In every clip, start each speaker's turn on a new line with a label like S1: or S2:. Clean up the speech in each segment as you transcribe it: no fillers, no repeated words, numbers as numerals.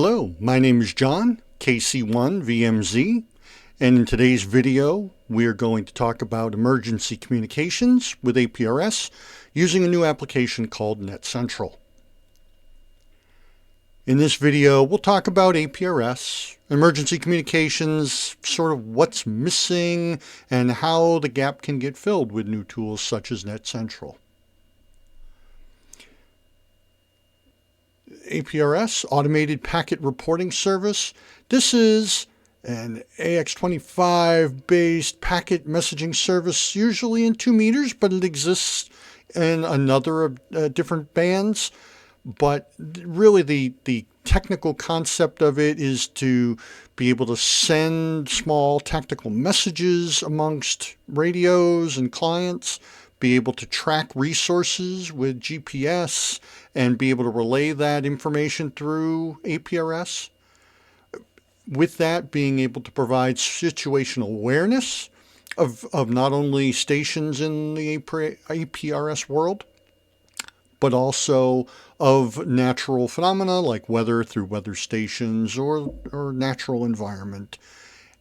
S1: Hello, my name is John, KC1VMZ, and in today's video we are going to talk about emergency communications with APRS using a new application called NetCentral. In this video we'll talk about APRS, emergency communications, sort of what's missing, and how the gap can get filled with new tools such as NetCentral. APRS, Automated Packet Reporting Service. This is an AX25-based packet messaging service, usually in 2 meters, but it exists in another different bands. But really the technical concept of it is to be able to send small tactical messages amongst radios and clients, be able to track resources with GPS, and be able to relay that information through APRS. With that, being able to provide situational awareness of not only stations in the APRS world, but also of natural phenomena like weather through weather stations or natural environment,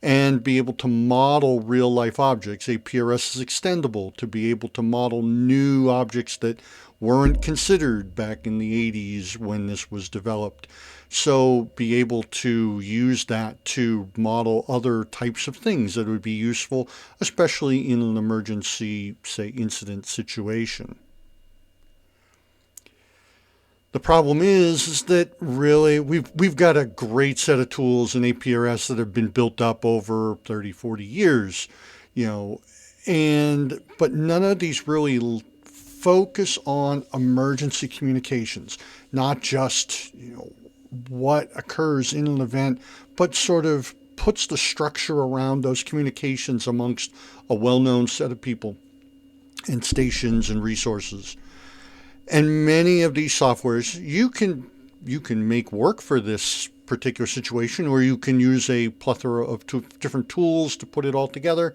S1: and be able to model real-life objects. APRS is extendable to be able to model new objects that weren't considered back in the 80s when this was developed. So be able to use that to model other types of things that would be useful, especially in an emergency, say, incident situation. The problem is that really we've got a great set of tools in APRS that have been built up over 30, 40 years, but none of these really focus on emergency communications, not just, what occurs in an event, but sort of puts the structure around those communications amongst a well-known set of people and stations and resources. And many of these softwares you can make work for this particular situation, or you can use a plethora of different tools to put it all together.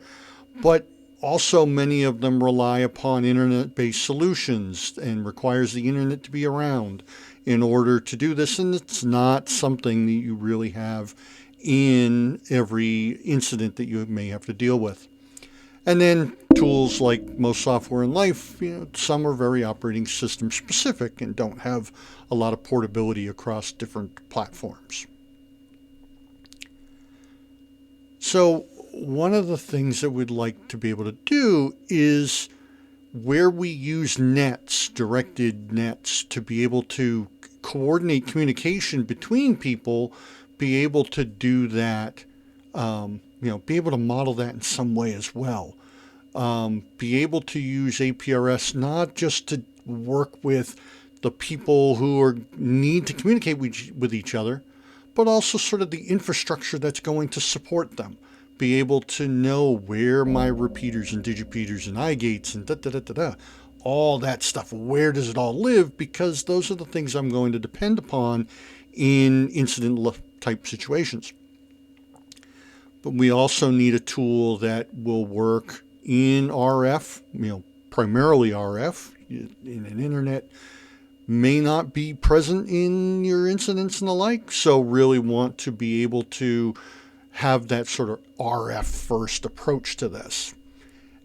S1: But also many of them rely upon internet-based solutions and requires the internet to be around in order to do this. And it's not something that you really have in every incident that you may have to deal with. And then tools like most software in life, some are very operating system specific and don't have a lot of portability across different platforms. So one of the things that we'd like to be able to do is where we use nets, directed nets, to be able to coordinate communication between people, be able to do that, be able to model that in some way as well. Be able to use APRS not just to work with the people who need to communicate with each other, but also sort of the infrastructure that's going to support them. Be able to know where my repeaters and digipeaters and iGates and all that stuff, where does it all live? Because those are the things I'm going to depend upon in incident type situations. But we also need a tool that will work in RF, primarily RF. In an internet may not be present in your incidents and the like, so really want to be able to have that sort of RF first approach to this.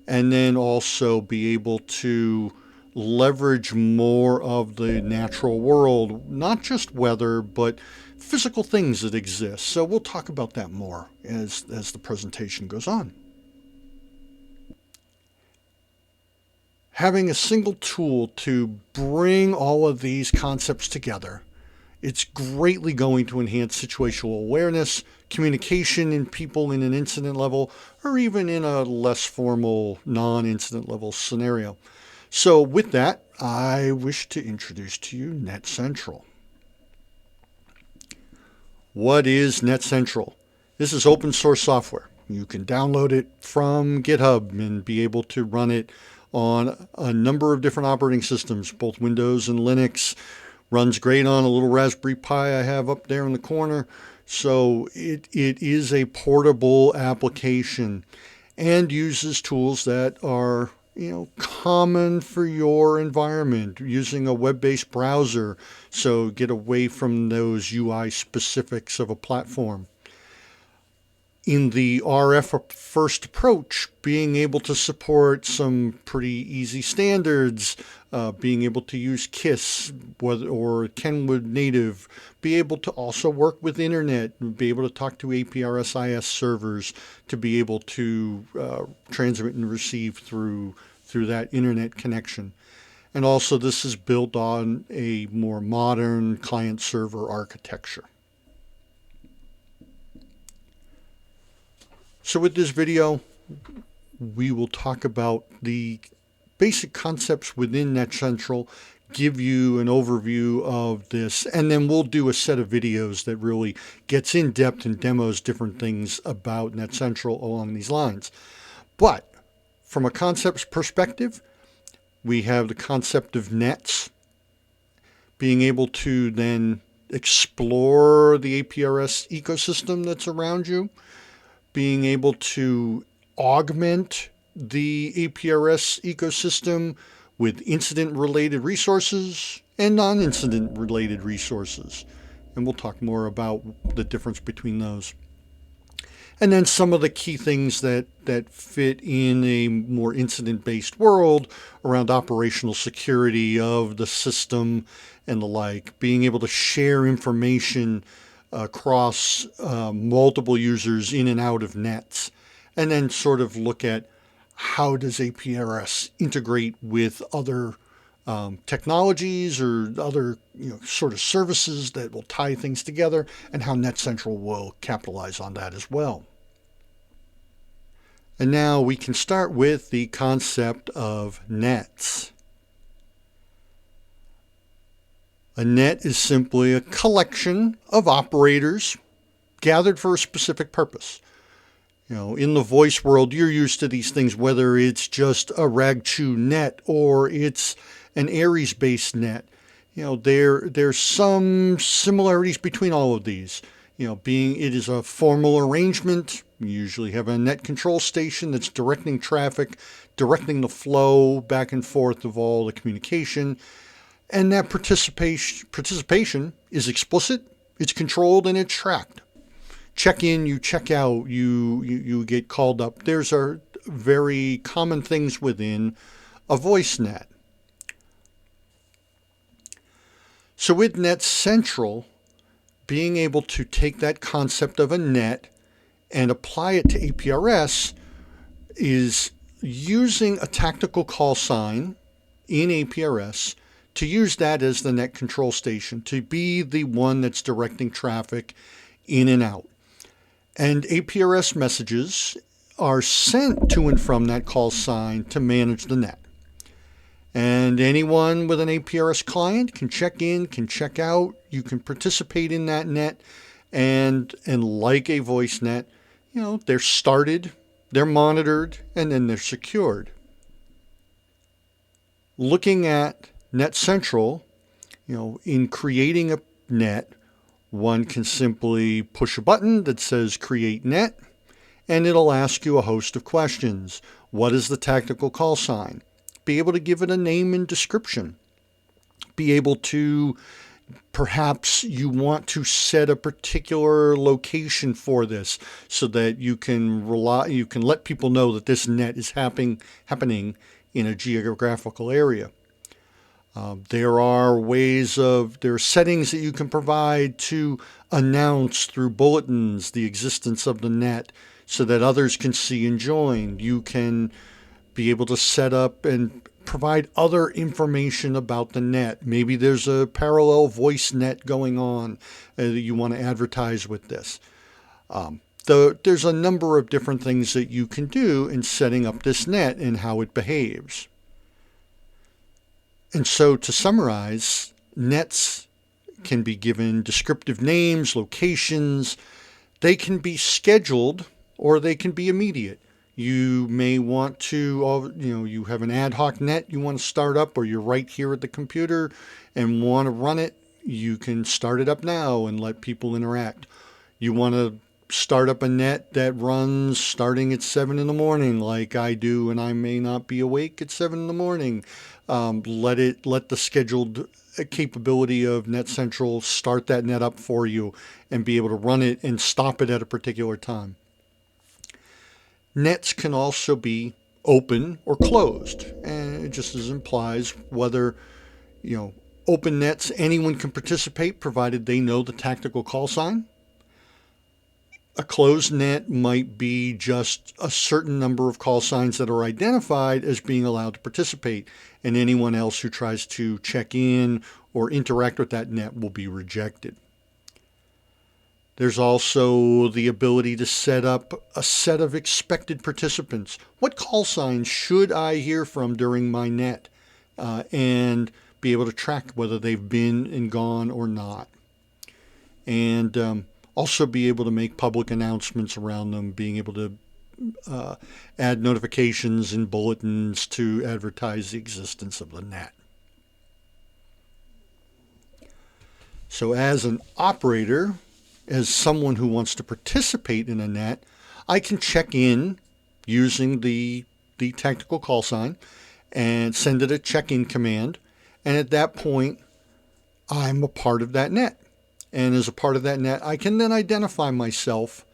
S1: And then also be able to leverage more of the natural world, not just weather, but physical things that exist. So we'll talk about that more as the presentation goes on. Having a single tool to bring all of these concepts together, it's greatly going to enhance situational awareness, communication in people in an incident level, or even in a less formal non-incident level scenario. So with that, I wish to introduce to you NetCentral. What is NetCentral? This is open source software. You can download it from GitHub and be able to run it on a number of different operating systems, both Windows and Linux. Runs great on a little Raspberry Pi I have up there in the corner. So it is a portable application and uses tools that are common for your environment, using a web-based browser, so get away from those UI specifics of a platform. In the RF first approach, being able to support some pretty easy standards, being able to use KISS or Kenwood native, be able to also work with internet, be able to talk to APRS-IS servers to be able to transmit and receive through that internet connection. And also this is built on a more modern client-server architecture. So with this video, we will talk about the basic concepts within NetCentral, give you an overview of this, and then we'll do a set of videos that really gets in depth and demos different things about NetCentral along these lines. But from a concepts perspective, we have the concept of nets, being able to then explore the APRS ecosystem that's around you, being able to augment the APRS ecosystem with incident-related resources and non-incident-related resources. And we'll talk more about the difference between those. And then some of the key things that fit in a more incident-based world around operational security of the system and the like, being able to share information across multiple users in and out of nets, and then sort of look at how does APRS integrate with other technologies or other sort of services that will tie things together, and how NetCentral will capitalize on that as well. And now we can start with the concept of nets. A net is simply a collection of operators gathered for a specific purpose. In the voice world, you're used to these things, whether it's just a RAG2 net or it's an APRS-based net. There's some similarities between all of these. Being it is a formal arrangement, you usually have a net control station that's directing traffic, directing the flow back and forth of all the communication. And that participation is explicit, it's controlled, and it's tracked. Check in, you check out, you get called up. There's are very common things within a voice net. So with NetCentral, being able to take that concept of a net and apply it to APRS is using a tactical call sign in APRS to use that as the net control station, to be the one that's directing traffic in and out. And APRS messages are sent to and from that call sign to manage the net. And anyone with an APRS client can check in, can check out, you can participate in that net, and like a voice net, they're started, they're monitored, and then they're secured. Looking at NetCentral, in creating a net, one can simply push a button that says create net, and it'll ask you a host of questions. What is the tactical call sign? Be able to give it a name and description. Be able to, perhaps you want to set a particular location for this so that you can let people know that this net is happening in a geographical area. There are settings that you can provide to announce through bulletins the existence of the net so that others can see and join. You can be able to set up and provide other information about the net. Maybe there's a parallel voice net going on that you want to advertise with this. There's a number of different things that you can do in setting up this net and how it behaves. And so to summarize, nets can be given descriptive names, locations. They can be scheduled or they can be immediate. You may want to, you have an ad hoc net you want to start up, or you're right here at the computer and want to run it. You can start it up now and let people interact. You want to start up a net that runs starting at 7 in the morning, like I do, and I may not be awake at 7 in the morning. Let the scheduled capability of Net Central start that net up for you and be able to run it and stop it at a particular time. Nets can also be open or closed, and it just as implies whether, open nets, anyone can participate provided they know the tactical call sign. A closed net might be just a certain number of call signs that are identified as being allowed to participate, and anyone else who tries to check in or interact with that net will be rejected. There's also the ability to set up a set of expected participants. What call signs should I hear from during my net? And be able to track whether they've been and gone or not. And also be able to make public announcements around them, being able to add notifications and bulletins to advertise the existence of the net. So as an operator, as someone who wants to participate in a net, I can check in using the tactical call sign and send it a check-in command. And at that point, I'm a part of that net. And as a part of that net, I can then identify myself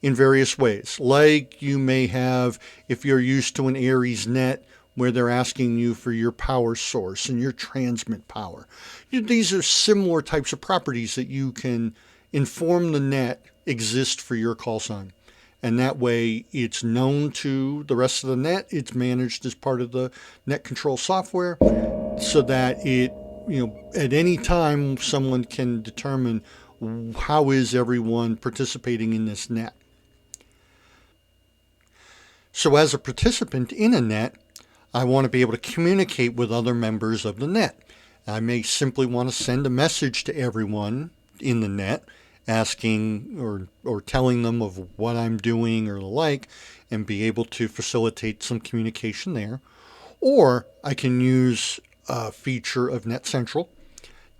S1: in various ways. Like you may have, if you're used to an APRS net, where they're asking you for your power source and your transmit power. These are similar types of properties that you can inform the net exist for your call sign. And that way it's known to the rest of the net. It's managed as part of the net control software so that it, at any time someone can determine how is everyone participating in this net. So as a participant in a net, I want to be able to communicate with other members of the net. I may simply want to send a message to everyone in the net asking or telling them of what I'm doing or the like, and be able to facilitate some communication there. Or I can use a feature of Net Central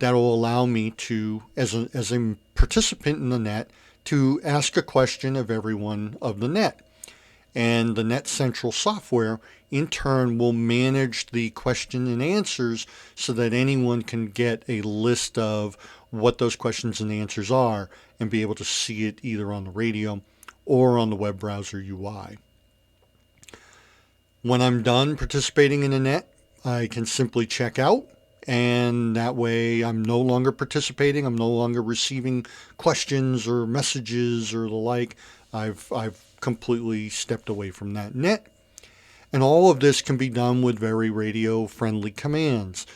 S1: that will allow me to, as a participant in the net, to ask a question of everyone of the net. And the Net Central software, in turn, will manage the question and answers so that anyone can get a list of what those questions and answers are and be able to see it either on the radio or on the web browser UI. When I'm done participating in a net, I can simply check out, and that way I'm no longer participating. I'm no longer receiving questions or messages or the like. I've completely stepped away from that net. And all of this can be done with very radio-friendly commands.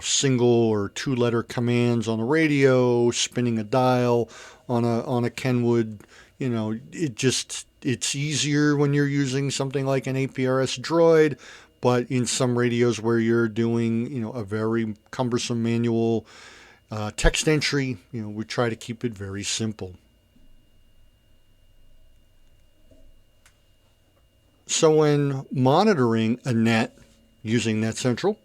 S1: Single or two-letter commands on the radio, spinning a dial on a Kenwood. It's easier when you're using something like an APRS droid, but in some radios where you're doing, a very cumbersome manual text entry, we try to keep it very simple. So when monitoring a net using Net Central,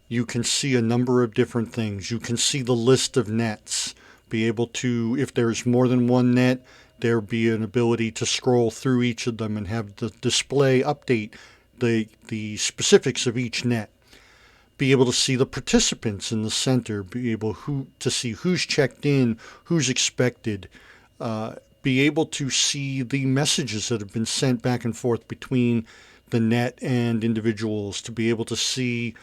S1: you can see a number of different things. You can see the list of nets, be able to, if there's more than one net, there be an ability to scroll through each of them and have the display update the specifics of each net. Be able to see the participants in the center, be able to see who's checked in, who's expected, be able to see the messages that have been sent back and forth between the net and individuals, to be able to see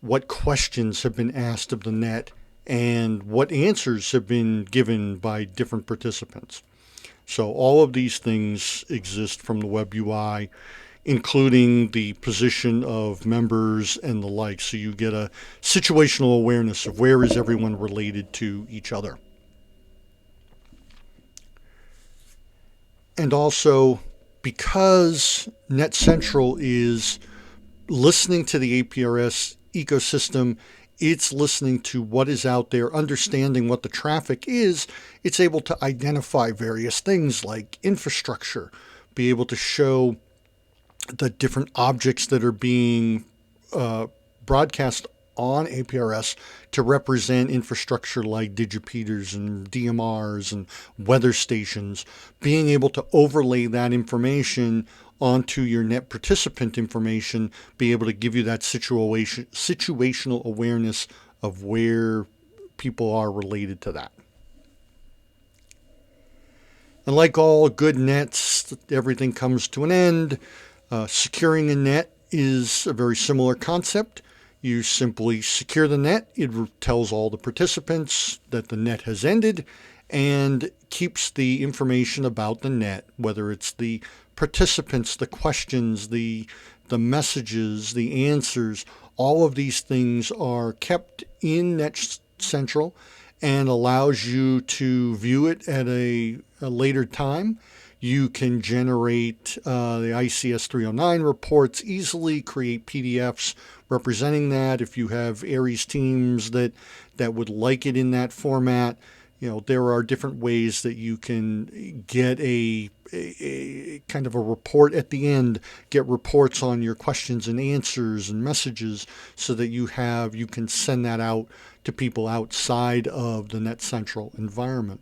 S1: what questions have been asked of the net and what answers have been given by different participants. So all of these things exist from the web UI, including the position of members and the like. So you get a situational awareness of where is everyone related to each other. And also, because Net Central is listening to the APRS ecosystem, it's listening to what is out there, understanding what the traffic is. It's able to identify various things like infrastructure, be able to show the different objects that are being broadcast on APRS to represent infrastructure like digipeters and DMRs and weather stations, being able to overlay that information onto your net participant information, be able to give you that situational awareness of where people are related to that. And like all good nets, everything comes to an end. Securing a net is a very similar concept. You simply secure the net. It tells all the participants that the net has ended and keeps the information about the net, whether it's the participants, the questions, the messages, the answers. All of these things are kept in Net Central and allows you to view it at a later time. You can generate the ICS 309 reports easily, create PDFs representing that. If you have APRS teams that would like it in that format, there are different ways that you can get a kind of a report at the end, get reports on your questions and answers and messages so that you can send that out to people outside of the Net Central environment.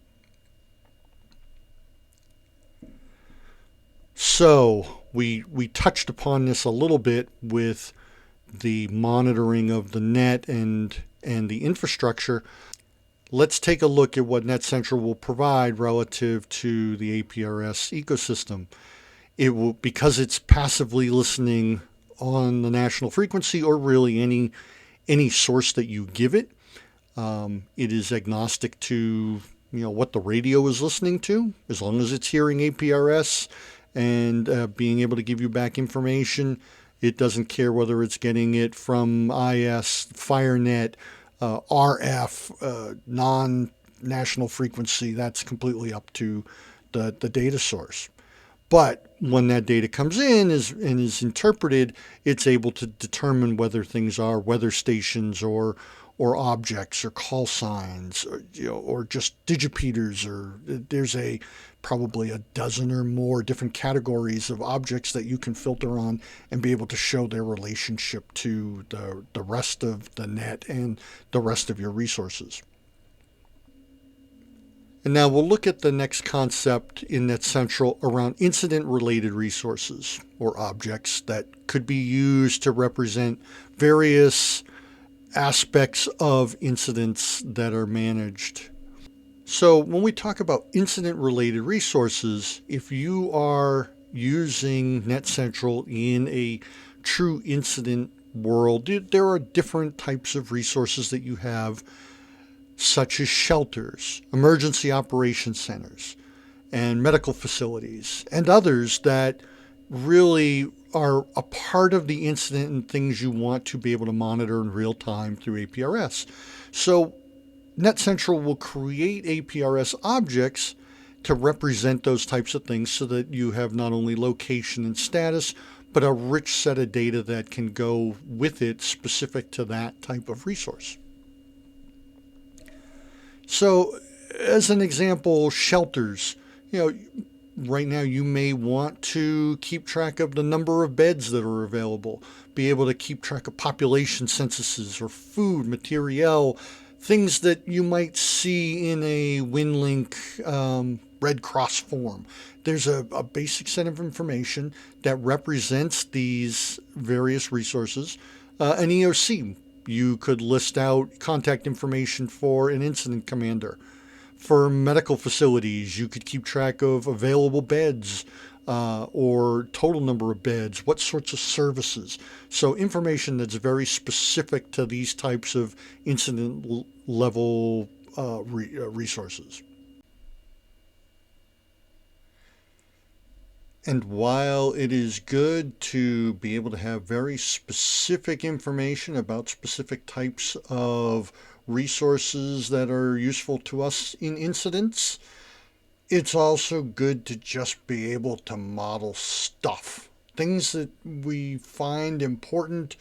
S1: So we touched upon this a little bit with the monitoring of the net and the infrastructure. Let's take a look at what Net Central will provide relative to the APRS ecosystem. It will, because it's passively listening on the national frequency or really any source that you give it. It is agnostic to what the radio is listening to, as long as it's hearing APRS and being able to give you back information. It doesn't care whether it's getting it from IS, FireNet, RF, non-national frequency. That's completely up to the data source. But when that data comes in and is interpreted, it's able to determine whether things are weather stations or objects or call signs or just digipeters, or there's probably a dozen or more different categories of objects that you can filter on and be able to show their relationship to the rest of the net and the rest of your resources. And now we'll look at the next concept in Net Central around incident-related resources or objects that could be used to represent various aspects of incidents that are managed. So when we talk about incident-related resources, if you are using Net Central in a true incident world, there are different types of resources that you have, such as shelters, emergency operations centers, and medical facilities, and others that really are a part of the incident and things you want to be able to monitor in real time through APRS. So Net Central will create APRS objects to represent those types of things so that you have not only location and status, but a rich set of data that can go with it specific to that type of resource. So as an example, shelters, right now you may want to keep track of the number of beds that are available, be able to keep track of population censuses or food, materiel, things that you might see in a WinLink Red Cross form. There's a basic set of information that represents these various resources. An EOC, you could list out contact information for an incident commander. For medical facilities, you could keep track of available beds or total number of beds, what sorts of services. So information that's very specific to these types of incident level resources. And while it is good to be able to have very specific information about specific types of resources that are useful to us in incidents, it's also good to just be able to model stuff. Things that we find important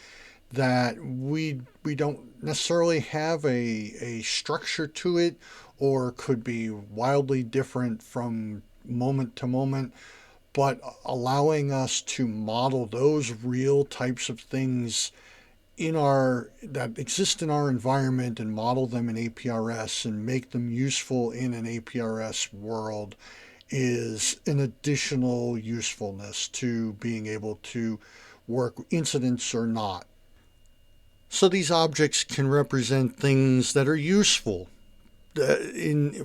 S1: that we don't necessarily have a structure to it, or could be wildly different from moment to moment, but allowing us to model those real types of things that exist in our environment and model them in APRS and make them useful in an APRS world is an additional usefulness to being able to work incidents or not. So these objects can represent things that are useful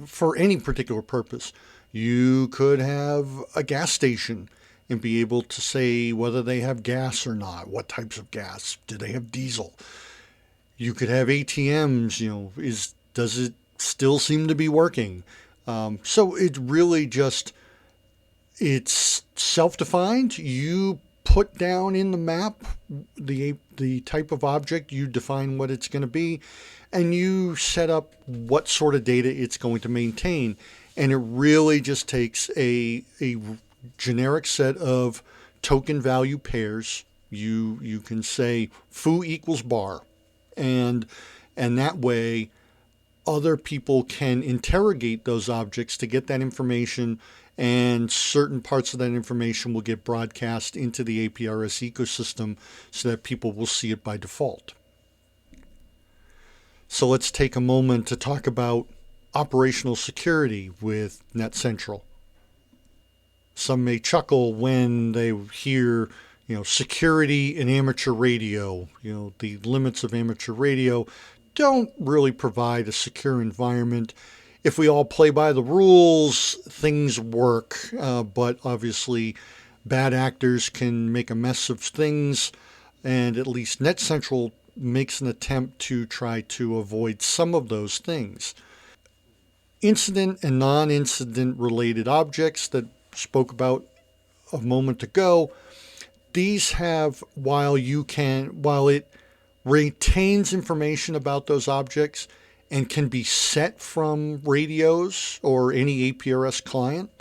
S1: for any particular purpose. You could have a gas station and be able to say whether they have gas or not, what types of gas, do they have diesel. You could have ATMs, does it still seem to be working? So it really just, it's self-defined. You put down in the map the type of object, you define what it's going to be, and you set up what sort of data it's going to maintain. And it really just takes a generic set of token value pairs. You can say foo equals bar, and that way other people can interrogate those objects to get that information, and certain parts of that information will get broadcast into the APRS ecosystem so that people will see it by default. So let's take a moment to talk about operational security with NetCentral. Some may chuckle when they hear, security in amateur radio. The limits of amateur radio don't really provide a secure environment. If we all play by the rules, things work, but obviously bad actors can make a mess of things, and at least NetCentral makes an attempt to try to avoid some of those things. Incident and non-incident related objects that spoke about a moment ago, these have, while it retains information about those objects and can be set from radios or any APRS client,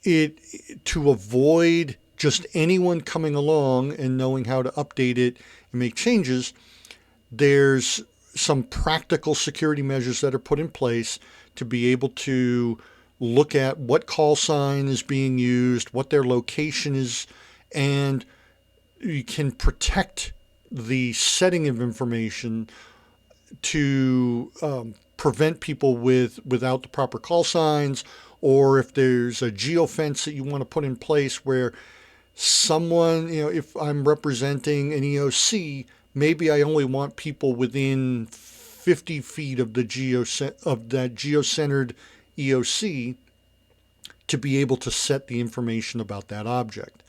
S1: to avoid just anyone coming along and knowing how to update it and make changes, there's some practical security measures that are put in place to be able to look at what call sign is being used, what their location is, and you can protect the setting of information to prevent people without the proper call signs, or if there's a geofence that you want to put in place where someone, if I'm representing an EOC, maybe I only want people within 50 feet of that geocentered EOC to be able to set the information about that object.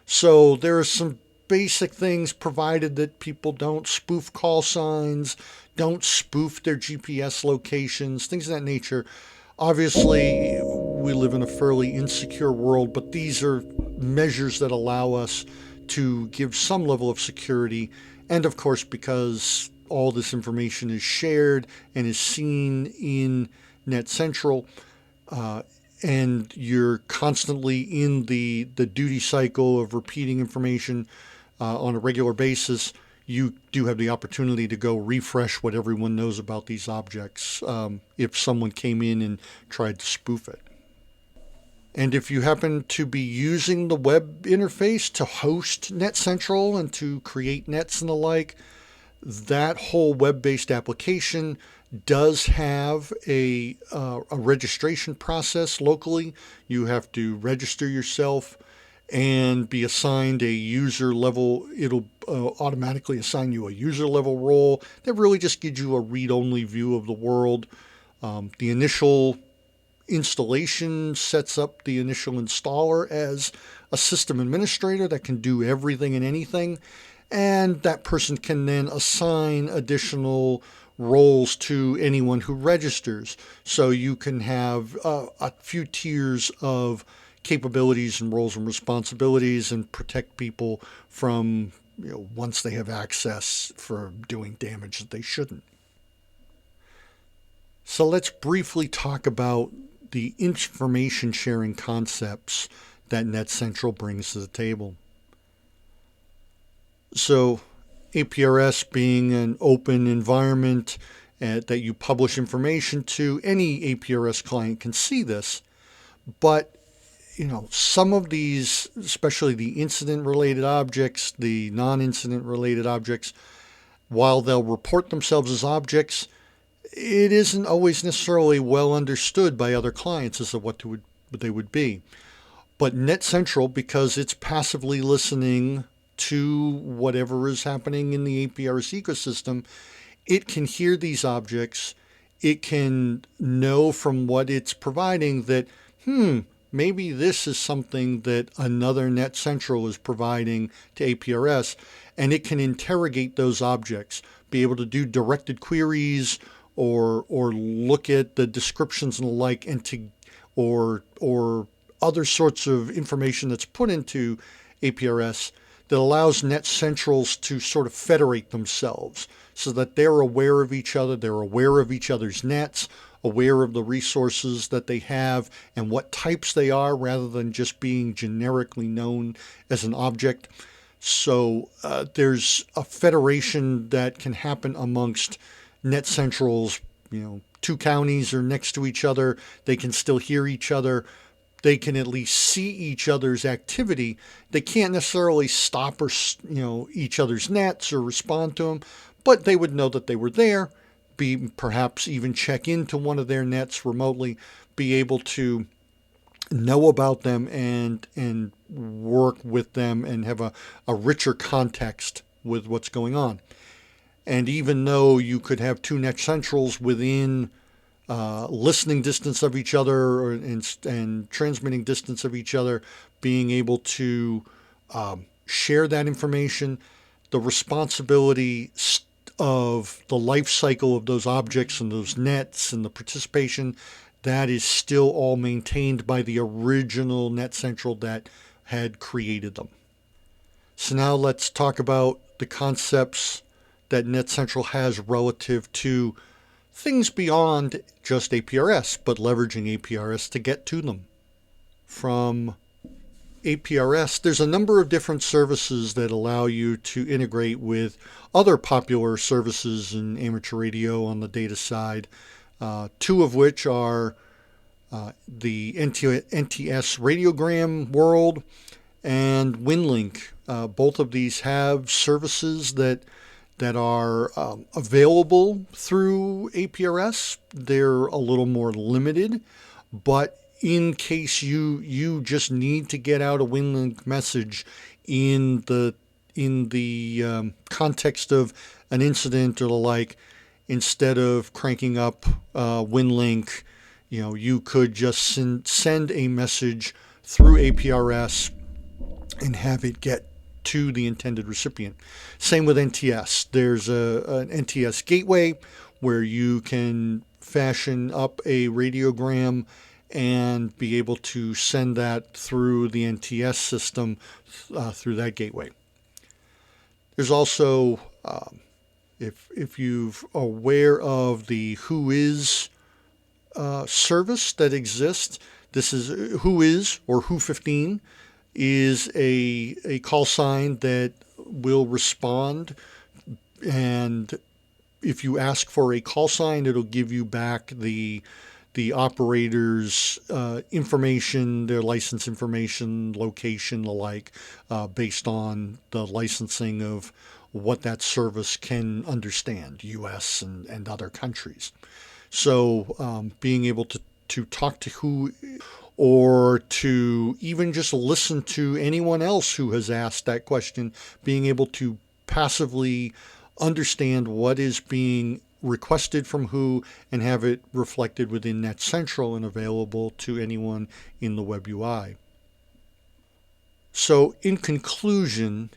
S1: So there are some basic things, provided that people don't spoof call signs, don't spoof their GPS locations, things of that nature. Obviously, we live in a fairly insecure world, but these are measures that allow us to give some level of security. And of course, because all this information is shared and is seen in NetCentral, and you're constantly in the duty cycle of repeating information on a regular basis, you do have the opportunity to go refresh what everyone knows about these objects if someone came in and tried to spoof it. And if you happen to be using the web interface to host NetCentral and to create nets and the like, that whole web-based application does have a registration process locally. You have to register yourself and be assigned a user level. It'll automatically assign you a user level role that really just gives you a read-only view of the world. The initial installation sets up the initial installer as a system administrator that can do everything and anything, and that person can then assign additional roles to anyone who registers. So you can have a few tiers of capabilities and roles and responsibilities and protect people from, once they have access, for doing damage that they shouldn't. So let's briefly talk about the information sharing concepts that NetCentral brings to the table. So APRS being an open environment that you publish information to, any APRS client can see this, but some of these, especially the incident related objects, the non-incident related objects, while they'll report themselves as objects, it isn't always necessarily well understood by other clients as to what they would be. But Net Central, because it's passively listening to whatever is happening in the APRS ecosystem, it can hear these objects. It can know from what it's providing that, maybe this is something that another Net Central is providing to APRS, and it can interrogate those objects, be able to do directed queries or look at the descriptions and the like, and or other sorts of information that's put into APRS that allows Net Centrals to sort of federate themselves so that they're aware of each other, they're aware of each other's nets, aware of the resources that they have and what types they are, rather than just being generically known as an object. So there's a federation that can happen amongst Net Centrals. Two counties are next to each other. They can still hear each other. They can at least see each other's activity. They can't necessarily stop or each other's nets or respond to them, but they would know that they were there. Perhaps even check into one of their nets remotely, be able to know about them and work with them and have a richer context with what's going on. And even though you could have two Net Centrals within listening distance of each other and transmitting distance of each other, being able to share that information, the responsibility of the life cycle of those objects and those nets and the participation, that is still all maintained by the original Net Central that had created them. So now let's talk about the concepts that Net Central has relative to things beyond just APRS, but leveraging APRS to get to them. From APRS, there's a number of different services that allow you to integrate with other popular services in amateur radio on the data side, two of which are the NTS radiogram world and WinLink. Both of these have services that are available through APRS. They're a little more limited, but in case you just need to get out a WinLink message in the context of an incident or the like, instead of cranking up WinLink, you could just send a message through APRS and have it get to the intended recipient. Same with NTS. There's an NTS gateway where you can fashion up a radiogram and be able to send that through the NTS system through that gateway. There's also, if you're aware of the Whois service that exists, this is Whois, or Who15, is a call sign that will respond, and if you ask for a call sign, it'll give you back the operator's information, their license information, location, the like, based on the licensing of what that service can understand, U.S. and other countries. So being able to talk to who, or to even just listen to anyone else who has asked that question, being able to passively understand what is being requested from who and have it reflected within Net Central and available to anyone in the web UI. So in conclusion,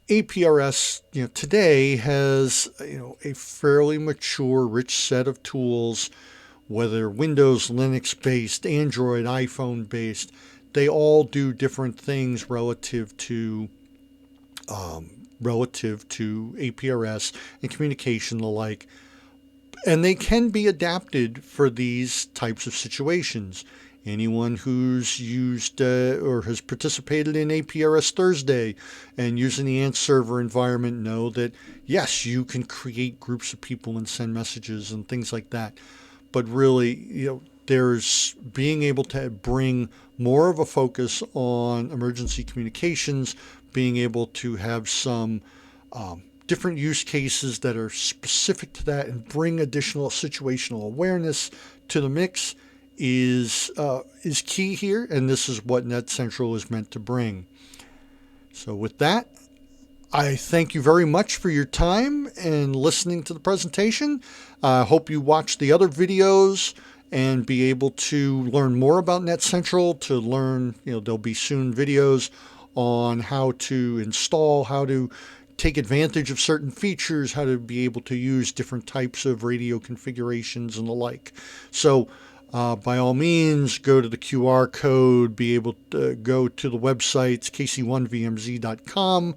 S1: APRS today has a fairly mature, rich set of tools, whether Windows, Linux based, Android, iPhone based. They all do different things relative to APRS and communication, the like, and they can be adapted for these types of situations. Anyone who's used or has participated in APRS Thursday and using the Ant server environment know that, yes, you can create groups of people and send messages and things like that. But really, there's being able to bring more of a focus on emergency communications, being able to have some different use cases that are specific to that and bring additional situational awareness to the mix is key here, and this is what NetCentral is meant to bring. So with that, I thank you very much for your time and listening to the presentation. I hope you watch the other videos and be able to learn more about NetCentral, to learn, there'll be soon videos on how to install, how to take advantage of certain features, how to be able to use different types of radio configurations and the like. So by all means, go to the QR code, be able to go to the websites, kc1vmz.com.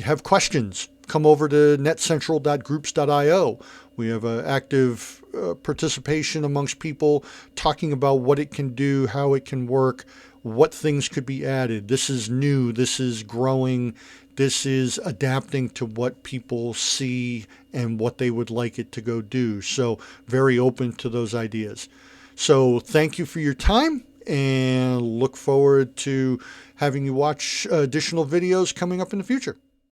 S1: Have questions, come over to netcentral.groups.io. We have an active participation amongst people talking about what it can do, how it can work, what things could be added. This is new, this is growing, this is adapting to what people see and what they would like it to go do. So very open to those ideas. So thank you for your time, and look forward to having you watch additional videos coming up in the future.